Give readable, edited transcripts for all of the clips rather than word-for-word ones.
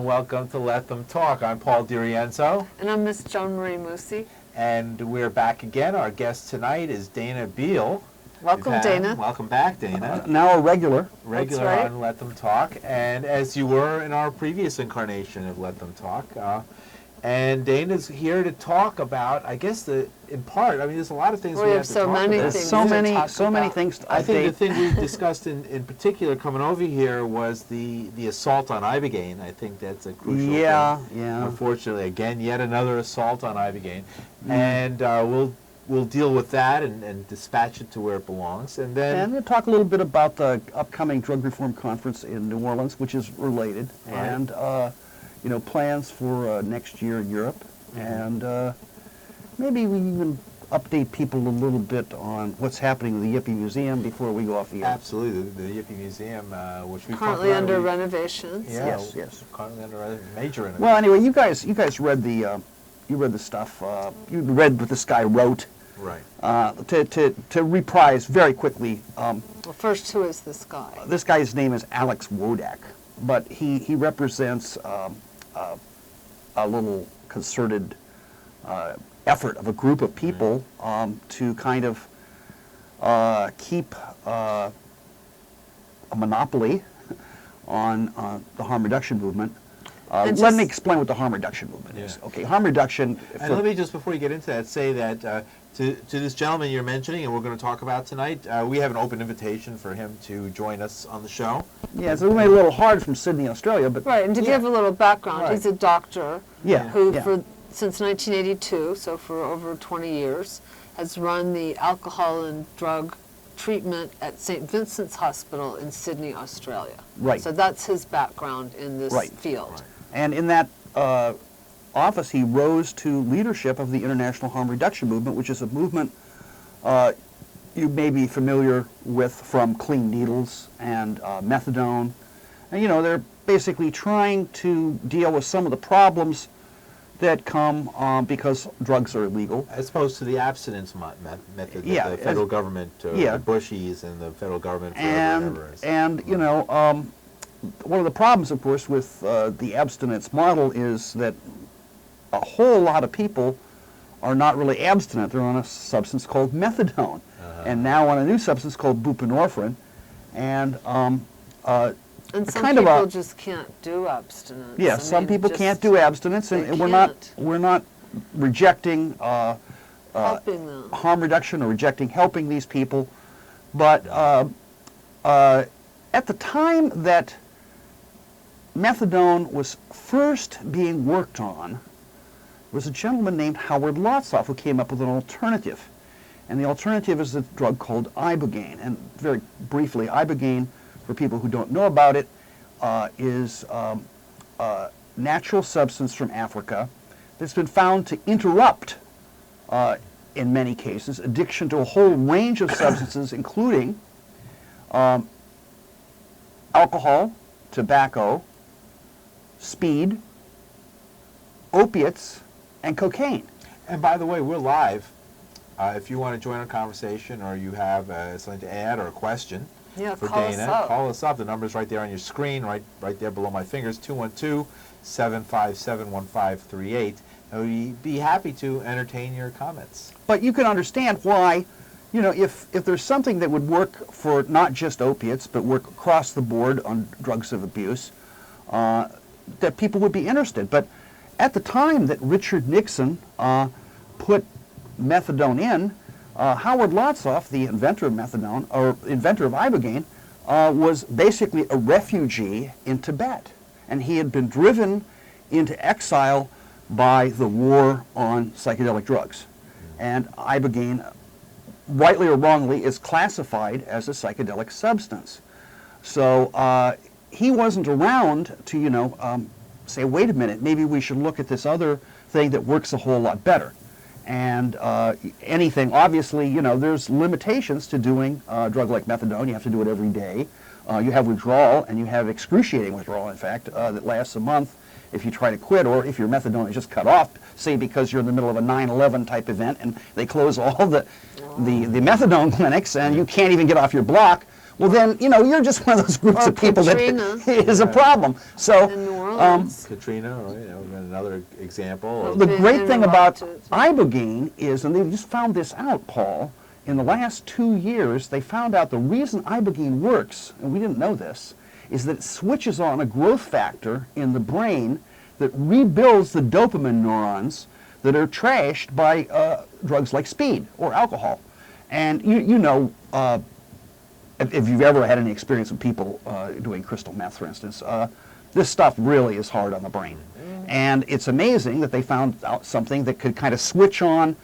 and welcome to Let Them Talk. I'm Paul DeRienzo. And I'm Miss Joan Moossy. And we're back again. Our guest tonight is Dana Beal. Welcome, Dana. Welcome back, Dana. Now a regular. Regular That's right. on Let Them Talk. And as you were in our previous incarnation of Let Them Talk. And Dana's here to talk about, I guess, in part, I mean, there's a lot of things we have to so talk many about. things. There's so many things to update. I think the thing we discussed in particular coming over here was the assault on Ibogaine. I think that's a crucial thing. Yeah. Unfortunately, again, yet another assault on Ibogaine. And we'll deal with that and dispatch it to where it belongs. And then we'll talk a little bit about the upcoming drug reform conference in New Orleans, which is related, Right. and plans for next year in Europe, and maybe we even update people a little bit on what's happening with the Yippie Museum before we go off the air. absolutely, the Yippie Museum, which we Currently under renovations. Yeah, Yes. currently under major renovation. Well, anyway, you guys read the stuff. You read what this guy wrote. Right. To reprise very quickly. Well, first, who is this guy? This guy's name is Alex Wodak, but he represents a little concerted effort of a group of people to kind of keep a monopoly on the harm reduction movement. Let me explain what the harm reduction movement is. Okay, harm reduction. And let me just, before you get into that, say that to this gentleman you're mentioning, and we're going to talk about tonight, we have an open invitation for him to join us on the show. Yeah, so we made it a little hard from Sydney, Australia, but Right, and to give a little background, Right. he's a doctor Yeah, who, yeah. since 1982, so for over 20 years, has run the alcohol and drug treatment at St. Vincent's Hospital in Sydney, Australia. Right. So that's his background in this Right. field. Right. And in that office, he rose to leadership of the International Harm Reduction Movement, which is a movement you may be familiar with from clean needles and methadone. And, they're basically trying to deal with some of the problems that come because drugs are illegal. As opposed to the abstinence method that Yeah, the federal government, the Bushies and the federal government forever And one of the problems, of course, with the abstinence model is that a whole lot of people are not really abstinent. They're on a substance called methadone, and now on a new substance called buprenorphine, and And some kind of people just can't do abstinence. yeah, I some mean, people just can't do abstinence, they and can't. we're not rejecting helping them. harm reduction or rejecting helping these people, but at the time that methadone was first being worked on, there was a gentleman named Howard Lotsoff who came up with an alternative. And the alternative is a drug called Ibogaine. And very briefly, Ibogaine, for people who don't know about it, is a natural substance from Africa that's been found to interrupt, in many cases, addiction to a whole range of substances, including alcohol, tobacco, speed, opiates, and cocaine. And by the way, we're live. If you want to join our conversation or you have something to add or a question for call Dana, us up. call us up. The number's right there on your screen, right there below my fingers, 212-757-1538. And we'd be happy to entertain your comments. But you can understand why, if there's something that would work for not just opiates, but work across the board on drugs of abuse, that people would be interested. But at the time that Richard Nixon put methadone in, Howard Lotsoff, the inventor of methadone, or inventor of Ibogaine, was basically a refugee in Tibet. And he had been driven into exile by the war on psychedelic drugs. And Ibogaine, rightly or wrongly, is classified as a psychedelic substance. So he wasn't around to, say, wait a minute, maybe we should look at this other thing that works a whole lot better. And anything, obviously, there's limitations to doing a drug like methadone. You have to do it every day. You have withdrawal, and you have excruciating withdrawal, in fact, that lasts a month if you try to quit, or if your methadone is just cut off, say because you're in the middle of a 9/11 type event and they close all the methadone clinics and you can't even get off your block. well then, you're just one of those groups Or of people Katrina. that is a problem. So In New Orleans. Katrina, right, another example. the Being great thing about interrupted. Ibogaine is, and they just found this out, Paul, in the last 2 years, they found out the reason Ibogaine works, and we didn't know this, is that it switches on a growth factor in the brain that rebuilds the dopamine neurons that are trashed by drugs like speed or alcohol. And if you've ever had any experience with people doing crystal meth, for instance, this stuff really is hard on the brain. And it's amazing that they found out something that could kind of switch on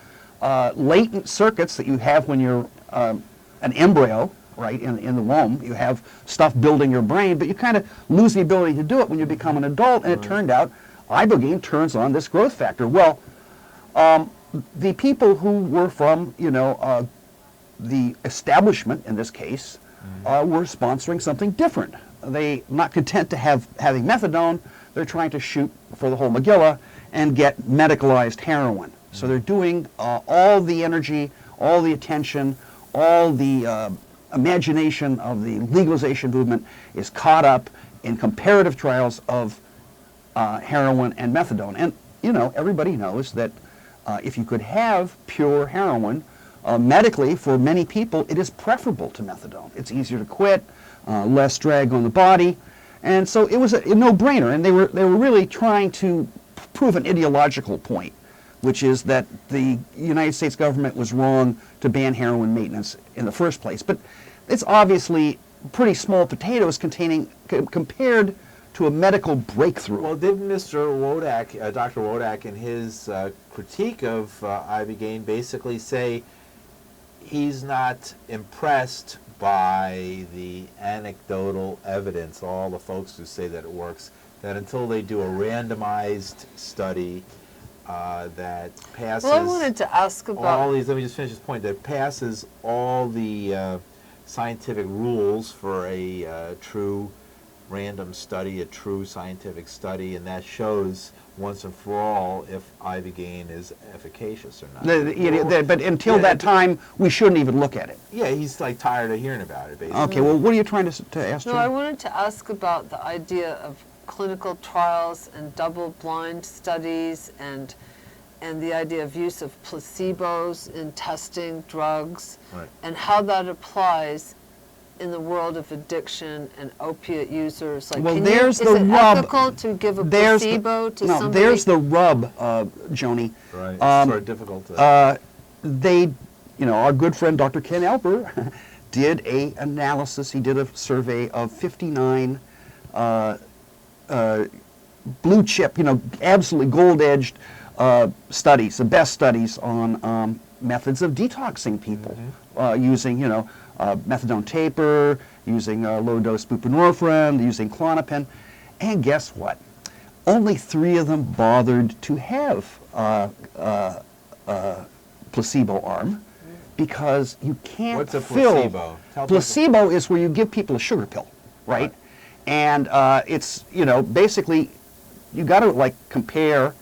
latent circuits that you have when you're an embryo, right, in the womb. You have stuff building your brain, but you kind of lose the ability to do it when you become an adult, and it turned out Ibogaine turns on this growth factor. Well, the people who were from, the establishment, in this case, were sponsoring something different. They, not content to having methadone, they're trying to shoot for the whole Megillah and get medicalized heroin. So they're doing all the energy, all the attention, all the imagination of the legalization movement is caught up in comparative trials of heroin and methadone. And, everybody knows that if you could have pure heroin, medically, for many people, it is preferable to methadone. It's easier to quit, less drag on the body, and so it was a no-brainer. And they were really trying to prove an ideological point, which is that the United States government was wrong to ban heroin maintenance in the first place. But it's obviously pretty small potatoes compared to a medical breakthrough. Well, didn't Mr. Wodak, Dr. Wodak, in his critique of Ibogaine basically say he's not impressed by the anecdotal evidence, all the folks who say that it works, that until they do a randomized study that passes Well, I wanted to ask all about, these, let me just finish this point, that passes all the scientific rules for a true random study, a true scientific study, and that shows once and for all if Ibogaine is efficacious or not. But until that time, we shouldn't even look at it. Yeah, he's like tired of hearing about it, basically. Okay, well, what are you trying to ask, no, Jim? I wanted to ask about the idea of clinical trials and double-blind studies and the idea of use of placebos in testing drugs, Right. and how that applies in the world of addiction and opiate users. Like, Well, is there's it the rub. ethical to give a There's placebo to no, somebody? there's the rub, Joni. Right, it's sort of difficult to... Our good friend Dr. Ken Alper did a analysis. He did a survey of 59 blue chip, absolutely gold-edged studies, the best studies on methods of detoxing people using, methadone taper, using low-dose buprenorphine, using Klonopin. And guess what? Only 3 of them bothered to have placebo arm because you can't What's a fill. placebo? Tell Placebo is where you give people a sugar pill, right? Right. And it's, basically you got to compare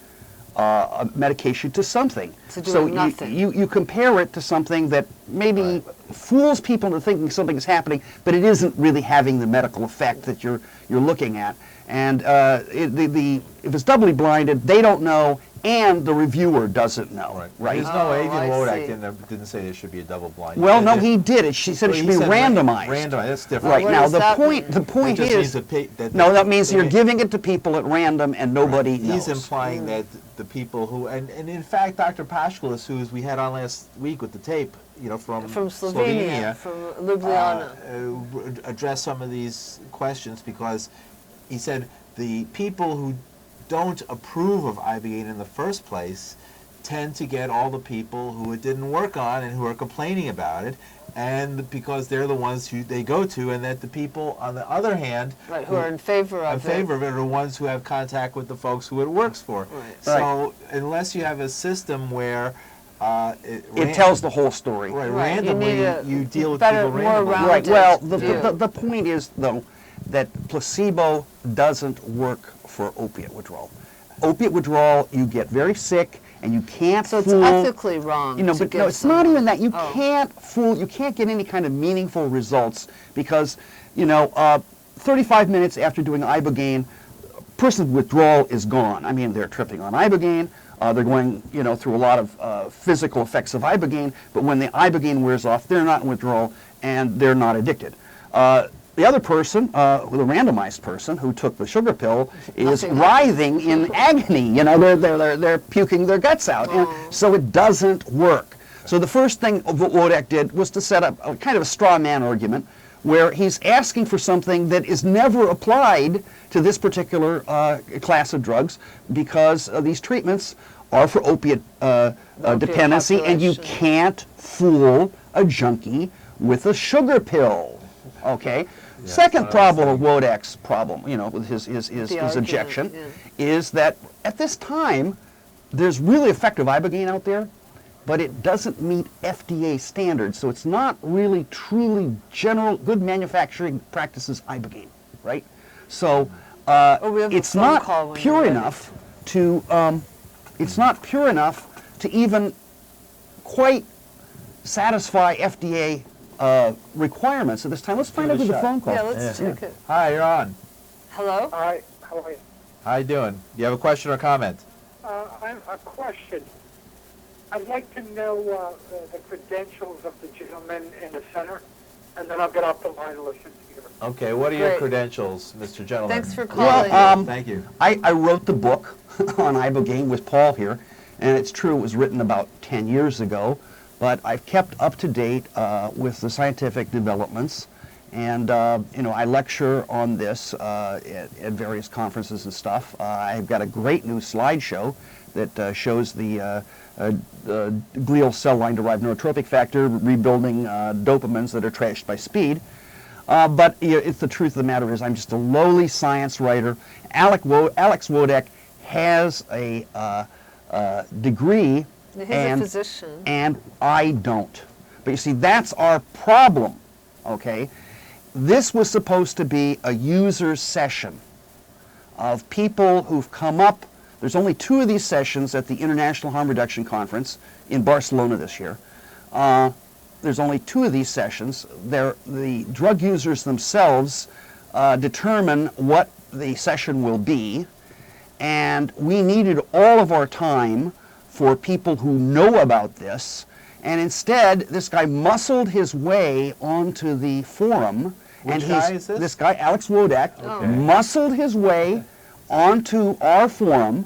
a medication to something. To do so nothing. you compare it to something that maybe fools people into thinking something is happening, but it isn't really having the medical effect that you're looking at. And if it's doubly blinded, they don't know, and the reviewer doesn't know. Right. There's no Oh, way, even I Wodak see. didn't say there should be a double blind. Well, no, he did it. She said it should be randomized. Randomized, that's different. Right What now, does the that point That is just means that no. That means you're giving it to people at random, and nobody knows. He's implying that the people who, and in fact, Dr. Pashkulis, who we had on last week with the tape, from Slovenia, from Ljubljana. Address some of these questions, because he said the people who don't approve of Ibogaine in the first place tend to get all the people who it didn't work on and who are complaining about it, and because they're the ones who they go to, and that the people on the other hand Right, who are in favor of it. are the ones who have contact with the folks who it works for. Right. So unless you have a system where It tells the whole story. right, Right, you randomly need you deal with better, people more randomly. rounded Right. Well, view. the point is, though, that placebo doesn't work for opiate withdrawal. Opiate withdrawal, you get very sick, and you can't So it's fool. ethically wrong. You know, to but give no, it's not someone- even that. You Oh. can't fool. You can't get any kind of meaningful results because, 35 minutes after doing Ibogaine, person's withdrawal is gone. I mean, they're tripping on Ibogaine. They're going, through a lot of physical effects of Ibogaine. But when the Ibogaine wears off, they're not in withdrawal and they're not addicted. The other person, the randomized person who took the sugar pill, is Nothing written in agony. They're puking their guts out. And so it doesn't work. So the first thing Wodak did was to set up a kind of a straw man argument where he's asking for something that is never applied to this particular class of drugs because these treatments are for opiate dependency, and you population. can't fool a junkie with a sugar pill. Okay? Second problem of Wodak's problem, with his argument, objection, yeah. is that at this time, there's really effective Ibogaine out there, but it doesn't meet FDA standards, so it's not really truly general good manufacturing practices Ibogaine, right? So we have a it's phone not call when pure you're ready. enough to even quite satisfy FDA requirements at this time. Let's find out it a who the shot. phone call. Yeah, let's take it. Hi, you're on. Hello? Hi, how are you? How you doing? Do you have a question or comment? I have a question. I'd like to know the credentials of the gentleman in the center, and then I'll get off the line and listen to you. Okay, what are your Great. credentials, Mr. Gentleman? Thanks for calling. Thank you. I wrote the book on Ibogaine with Paul here, and it's true it was written about 10 years ago, but I've kept up to date with the scientific developments, and I lecture on this at various conferences and stuff. I've got a great new slideshow that shows the glial cell line derived neurotropic factor rebuilding dopamines that are trashed by speed. But it's the truth of the matter is I'm just a lowly science writer. Alex Wodak has a degree, He's a physician. and I don't. But you see, that's our problem, okay? This was supposed to be a user session of people who've come up. There's only 2 of these sessions at the International Harm Reduction Conference in Barcelona this year. There's only 2 of these sessions. The drug users themselves determine what the session will be, and we needed all of our time for people who know about this, and instead this guy muscled his way onto the forum. Which guy is this? This guy, Alex Wodak, Okay. muscled his way onto our forum,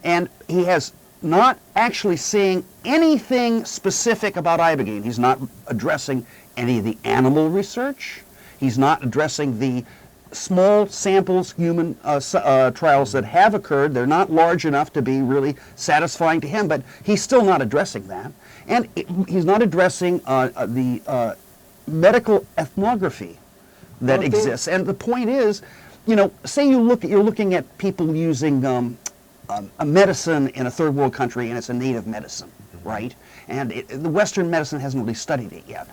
and he has not actually saying anything specific about Ibogaine. He's not addressing any of the animal research. He's not addressing the small samples, human trials that have occurred. They're not large enough to be really satisfying to him, but he's still not addressing that. And he's not addressing the medical ethnography that Okay. exists. And the point is, say you're looking at people using a medicine in a third world country, and it's a native medicine, right? And the Western medicine hasn't really studied it yet.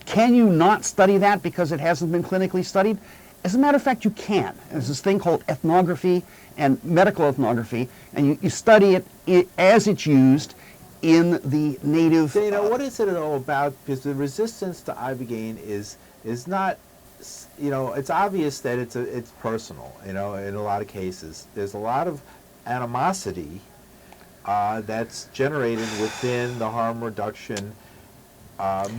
Can you not study that because it hasn't been clinically studied? As a matter of fact, you can. There's this thing called ethnography and medical ethnography, and you study it as it's used in the native. So, what is it all about? Because the resistance to Ibogaine is not, it's obvious that it's personal, in a lot of cases. There's a lot of animosity that's generated within the harm reduction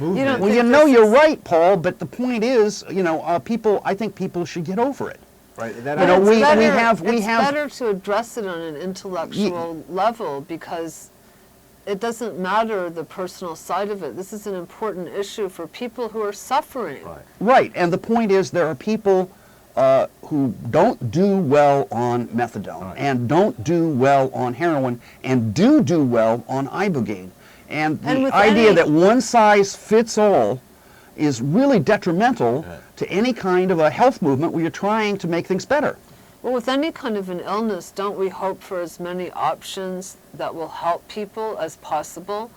movement. don't Well, think you're right, Paul, but the point is, I think people should get over it. Right. You know, It's we better- have- It's better to address it on an intellectual level because it doesn't matter the personal side of it. This is an important issue for people who are suffering. Right. Right, and the point is there are people who don't do well on methadone Right. and don't do well on heroin and do well on Ibogaine. And the with idea any- that one size fits all is really detrimental to any kind of a health movement where you're trying to make things better. Well, with any kind of an illness, don't we hope for as many options that will help people as possible?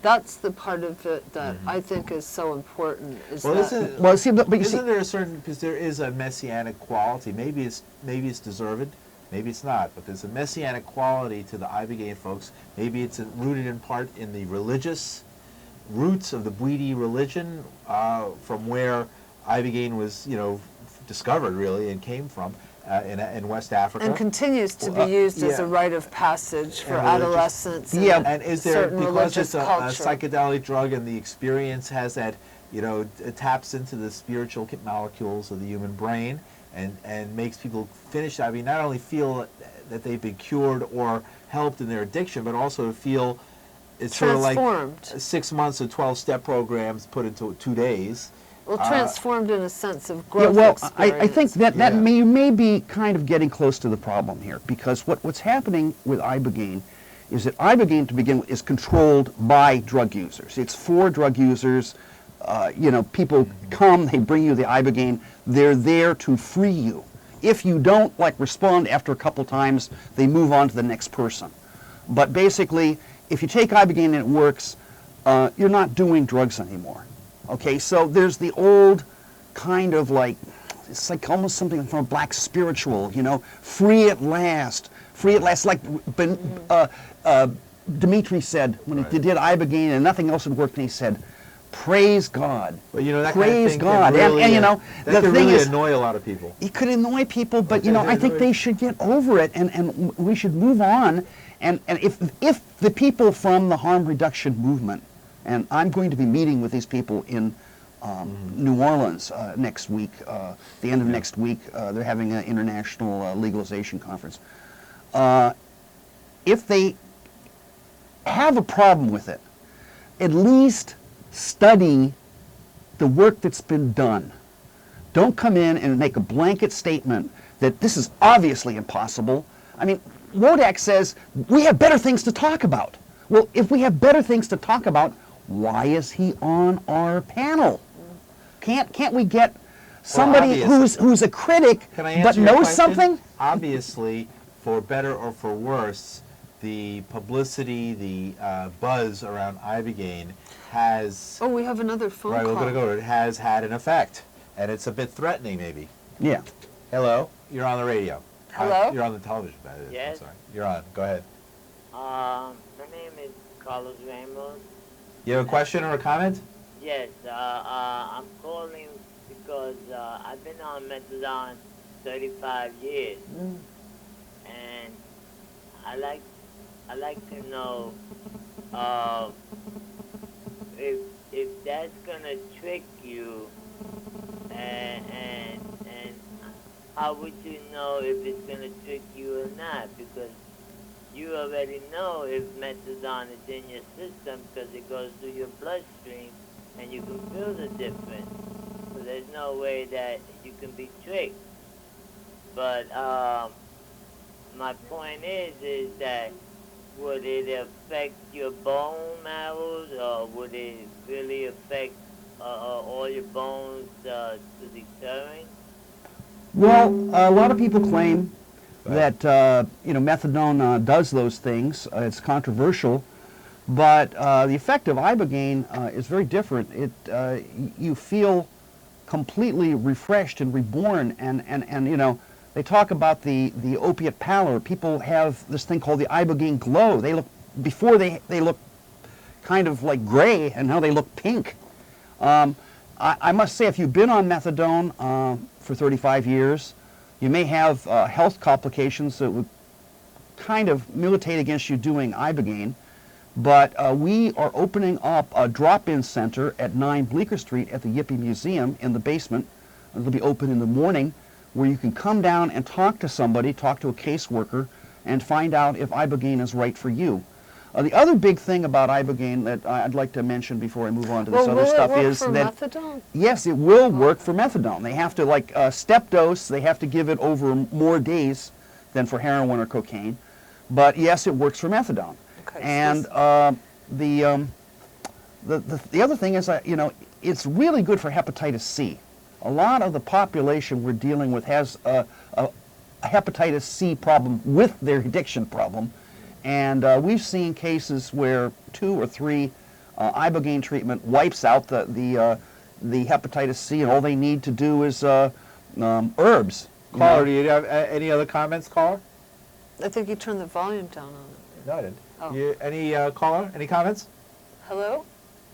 That's the part of it that I think is so important. Well, isn't Well, see, but you see, there a certain, because there is a messianic quality? Maybe it's deserved. maybe it's not, but there's a messianic quality to the Ibogaine folks. Maybe it's rooted in part in the religious roots of the Bwiti religion, from where Ibogaine was, discovered really and came from in West Africa. And continues to be used as a rite of passage for adolescents. And is there, certain because religious it's a culture. psychedelic drug and the experience has that, it taps into the spiritual molecules of the human brain and makes people finish, not only feel that they've been cured or helped in their addiction, but also to feel it's sort of like 6 months of 12-step programs put into 2 days. Well, transformed in a sense of growth I think that you may be kind of getting close to the problem here, because what's happening with Ibogaine is that Ibogaine, to begin with, is controlled by drug users. It's for drug users. People come, they bring you the Ibogaine, they're there to free you. If you don't respond after a couple times, they move on to the next person. But basically, if you take Ibogaine and it works, you're not doing drugs anymore. Okay, so there's the old kind of it's like almost something from a black spiritual, free at last, like Dimitri said when he did Ibogaine and nothing else had worked, and he said, praise God. Well, that praise kind of God. Really, that the can thing really is, annoy a lot of people. It could annoy people, but I think they should get over it, and we should move on. And if the people from the harm reduction movement, and I'm going to be meeting with these people in New Orleans next week, the end of next week, they're having an international legalization conference. If they have a problem with it, at least study the work that's been done. Don't come in and make a blanket statement that this is obviously impossible. I mean, Wodak says we have better things to talk about. Well, if we have better things to talk about, why is he on our panel? Can't we get somebody who's a critic but knows something? Obviously, for better or for worse, the publicity, the buzz around Ibogaine has... Oh, we have another phone call. Right, we're going to go to it. It has had an effect, and it's a bit threatening, maybe. Yeah. Hello? You're on the radio. Hello? You're on the television. Yes. I'm sorry. You're on. Go ahead. My name is Carlos Ramos. You have a question or a comment? Yes, I'm calling because I've been on methadone 35 years, and I like to know if that's gonna trick you, and how would you know if it's gonna trick you or not? Because you already know if methadone is in your system because it goes through your bloodstream and you can feel the difference. So there's no way that you can be tricked. But my point is that would it affect your bone marrows, or would it really affect all your bones to deterring? Well, a lot of people claim that methadone does those things. It's controversial, but the effect of Ibogaine is very different. You feel completely refreshed and reborn, and they talk about the opiate pallor. People have this thing called the Ibogaine Glow. They look they look kind of like gray, and now they look pink. I must say, if you've been on methadone for 35 years, you may have health complications that would kind of militate against you doing Ibogaine, but we are opening up a drop-in center at 9 Bleecker Street at the Yippie Museum in the basement. It'll be open in the morning, where you can come down and talk to somebody, talk to a caseworker, and find out if Ibogaine is right for you. The other big thing about Ibogaine that I'd like to mention before I move on to this other stuff is that methadone? Yes, it will work for methadone. They have to step dose. They have to give it over more days than for heroin or cocaine. But yes, it works for methadone. Okay, and the other thing is it's really good for hepatitis C. A lot of the population we're dealing with has a hepatitis C problem with their addiction problem. And we've seen cases where 2 or 3 Ibogaine treatment wipes out the hepatitis C, and all they need to do is herbs. Caller, do you have any other comments, caller? I think you turned the volume down on it. No, I didn't. Oh. Any caller? Any comments? Hello?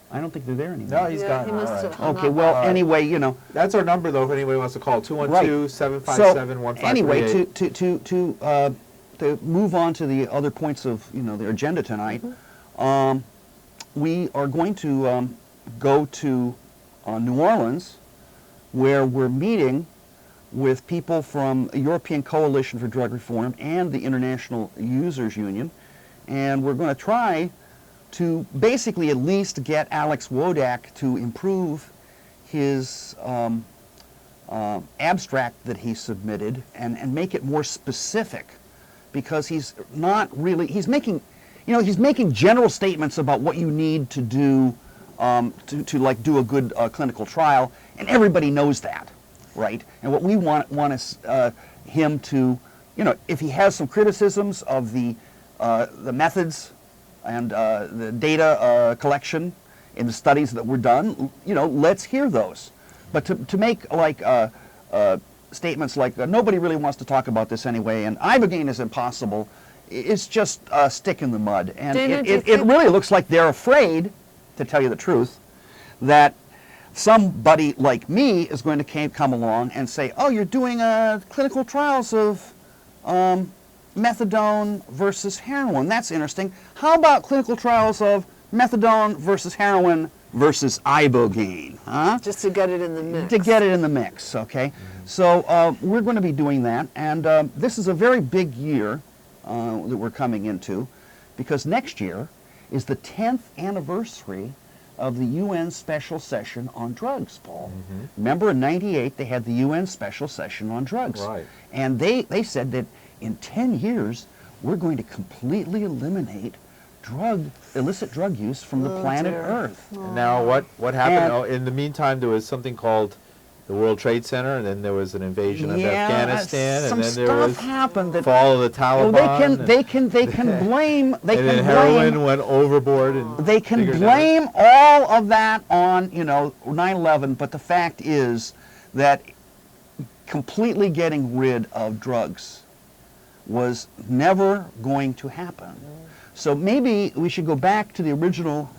I don't think they're there anymore. No, he's Yeah, gone. he must All have right. hung Okay, up. well, All right. anyway, you know. That's our number, though, if anybody wants to call. 212-757-1538. Anyway, to move on to the other points of the agenda tonight, we are going to go to New Orleans, where we're meeting with people from the European Coalition for Drug Reform and the International Users Union, and we're going to try to basically at least get Alex Wodak to improve his abstract that he submitted and make it more specific, because he's not really, he's making general statements about what you need to do to like do a good clinical trial, and everybody knows that, right? And what we want is him to, if he has some criticisms of the methods and the data collection in the studies that were done, let's hear those. But to make like statements like nobody really wants to talk about this anyway, and Ibogaine is impossible, it's just a stick in the mud. And Dana, it really looks like they're afraid, to tell you the truth, that somebody like me is going to come along and say, oh, you're doing clinical trials of methadone versus heroin. That's interesting. How about clinical trials of methadone versus heroin versus Ibogaine? Huh? Just to get it in the mix. To get it in the mix, okay? So we're going to be doing that, and this is a very big year that we're coming into, because next year is the 10th anniversary of the UN Special Session on Drugs, Paul. Remember in '98 they had the UN Special Session on Drugs. Right. And they said that in 10 years we're going to completely eliminate illicit drug use from the planet dear. Earth. And now what happened? And- Oh, in the meantime, there was something called the World Trade Center, and then there was an invasion of Afghanistan, some and then there stuff was happened that fall of the Taliban. well, they can blame and then heroin went overboard. And they can figured blame all of that on 9/11, but the fact is that completely getting rid of drugs was never going to happen. So maybe we should go back to the original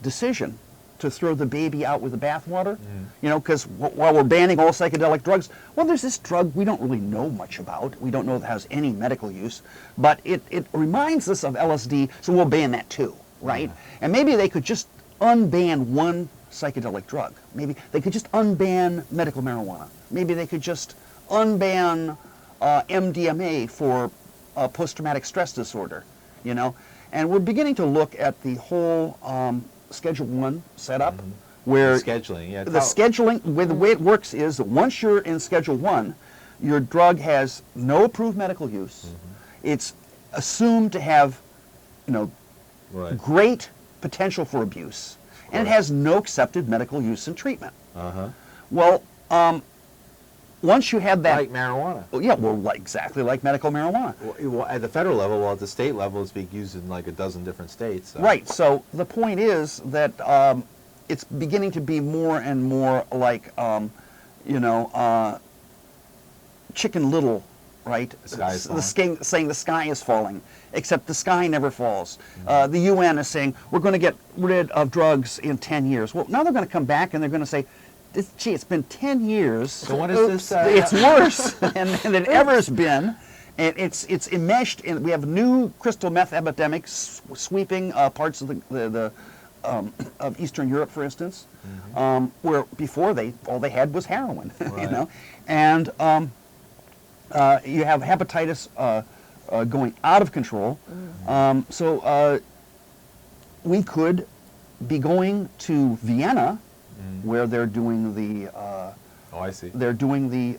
decision to throw the baby out with the bathwater, because while we're banning all psychedelic drugs, well, there's this drug we don't really know much about. We don't know if it has any medical use, but it reminds us of LSD, so we'll ban that too, right? And maybe they could just unban one psychedelic drug. Maybe they could just unban medical marijuana. Maybe they could just unban MDMA for post-traumatic stress disorder, And we're beginning to look at the whole Schedule 1 setup, where scheduling, yeah. the scheduling, the way it works is that once you're in Schedule 1, your drug has no approved medical use. It's assumed to have, Right. great potential for abuse, and it has no accepted medical use and treatment. Well, once you have that, Like marijuana. exactly like medical marijuana. Well, at the federal level, while at the state level, it's being used in like a dozen different states. So. Right. So the point is that it's beginning to be more and more like, Chicken Little, right? The sky is falling. Saying the sky is falling, except the sky never falls. The UN is saying we're going to get rid of drugs in 10 years. Well, now they're going to come back and they're going to say, gee, it's been 10 years. So when is this? It's worse than it ever has been. And it's enmeshed in. We have new crystal meth epidemics sweeping parts of of Eastern Europe, for instance, where before all they had was heroin, Right. And you have hepatitis going out of control. So we could be going to Vienna, where they're doing the. Oh, I see. They're doing the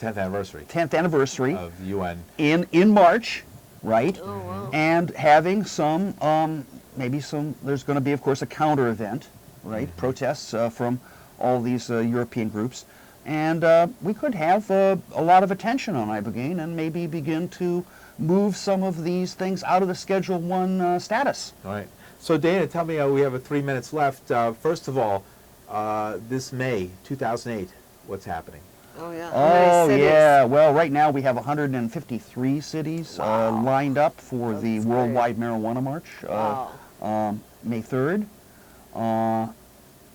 10th anniversary 10th anniversary of UN. in March, right? Oh, wow. And having some, there's going to be, of course, a counter event, right? Protests from all these European groups. And we could have a lot of attention on Ibogaine and maybe begin to move some of these things out of the Schedule 1 status. All right. So, Dana, tell me, we have 3 minutes left. First of all, this May 2008, what's happening? Oh, yeah. How many Oh, cities? yeah. Well, right now we have 153 cities lined up for the That's Worldwide Marijuana March, Wow. May 3rd. Well,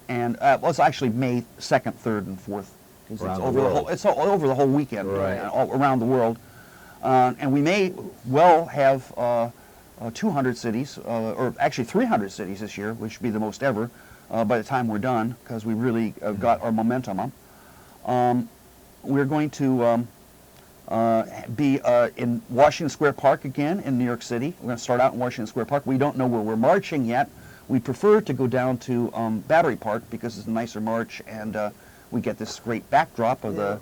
it's actually May 2nd, 3rd, and 4th. 'Cause Around it's the over the world. whole. It's over the whole weekend, Right. all around the world. And we may well have 200 cities, or actually 300 cities this year, which would be the most ever by the time we're done, because we really got our momentum up. We're going to be in Washington Square Park again in New York City. We're going to start out in Washington Square Park. We don't know where we're marching yet. We prefer to go down to Battery Park because it's a nicer march, and we get this great backdrop of the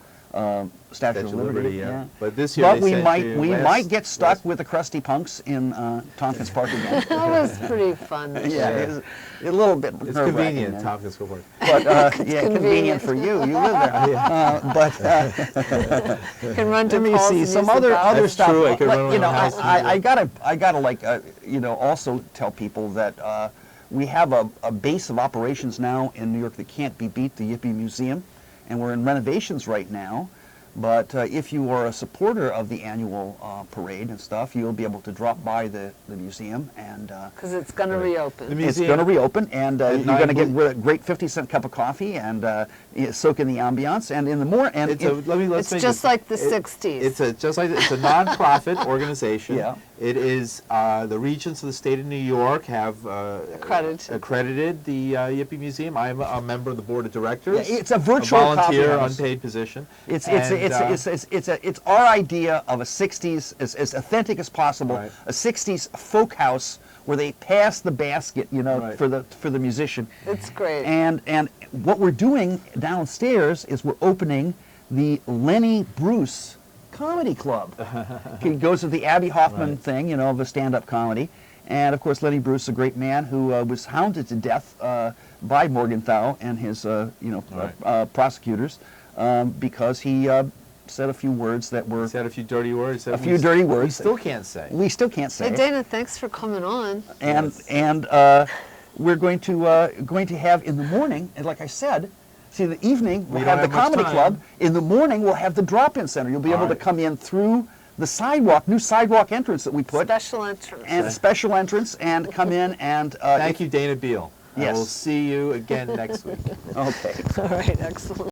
Statue of Liberty. yeah. But this year But they we sent might you might get stuck with the crusty punks in Tompkins Park again. That was pretty fun. Yeah, it's a little bit It's nerve-wracking convenient, there. Tompkins School Park. But yeah, convenient for you. You live there. But You can run to let me Paul's see and some use the other bathroom. That's stuff. true, I could Like, run you know, around the house and I gotta like also tell people that we have a base of operations now in New York that can't be beat, the Yippie Museum, and we're in renovations right now. But if you are a supporter of the annual parade and stuff, you'll be able to drop by the museum, and Because it's going to reopen. The it's museum- going to reopen, and you're nine going to get blue- a great 50-cent cup of coffee and soak in the ambiance. And in the more and It's a, let's It's make just it- like the it- 60s. It's a non-profit organization. Yeah. It is the Regents of the State of New York have accredited the Yippie Museum. I'm a member of the board of directors. Yeah, it's a virtual volunteer, coffee house. unpaid position. It's our idea of a 60s, as authentic as possible, Right. a 60s folk house where they pass the basket, Right. for the musician. It's great. And what we're doing downstairs is we're opening the Lenny Bruce Comedy Club. He goes to the Abby Hoffman Right. thing, of a stand-up comedy. And of course, Lenny Bruce, a great man who was hounded to death by Morgenthau and his, prosecutors because he said a few words that were Said a few dirty words. that A we few s- dirty We words. still can't say. we still can't say. Hey, it. Dana, thanks for coming on. And we're going to have in the morning, and like I said, see the evening we'll We don't have the have much comedy time. club. In the morning we'll have the drop-in center. You'll be able to right. come in through the sidewalk, new sidewalk entrance that we put, Special entrance. and a special entrance, and come in and Thank you, Dana Beal. I Yes. will see you again next week. Okay. All right, excellent.